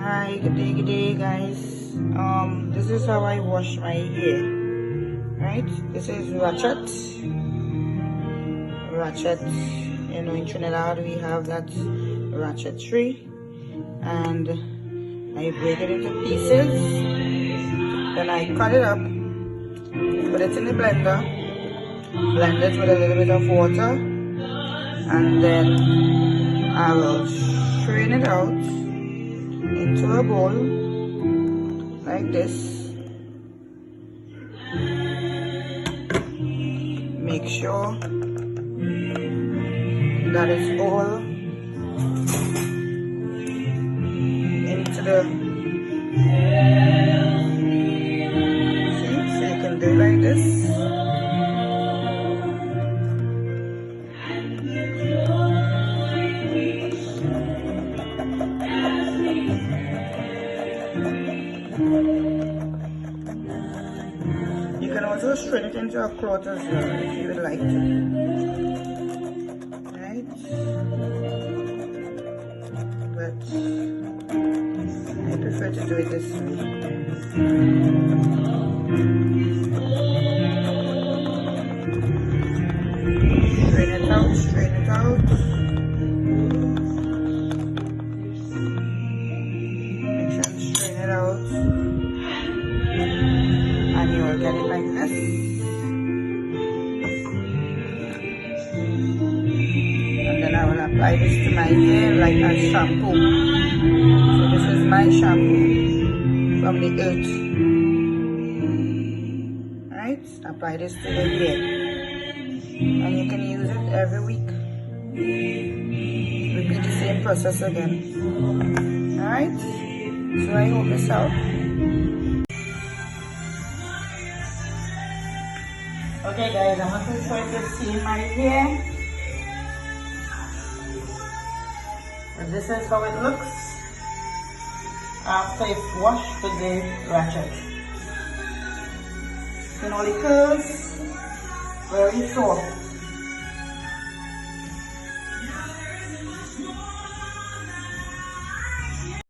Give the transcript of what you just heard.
Hi, good day guys. This is how I wash my hair. Right? This is Ratchet. You know, in Trinidad we have that Ratchet tree, and I break it into pieces. Then I cut it up, put it in the blender, blend it with a little bit of water, and then I will strain it out into a bowl like this. Make sure that it's all into the, see, so you can do it like this. You can also strain it into a cloth as well if you would like to. Right? But I prefer to do it this way. Strain it out, strain it out. Make sure you strain it out. And you will get it like this. And then I will apply this to my hair like a shampoo. So this is my shampoo from the earth. Right? Apply this to your hair. And you can use it every week. Repeat the same process again. Alright? So I hope this helps. Okay guys, I'm going to try to see my hair. And this is how it looks after it's washed with the Ratchet. You know, the curls very soft.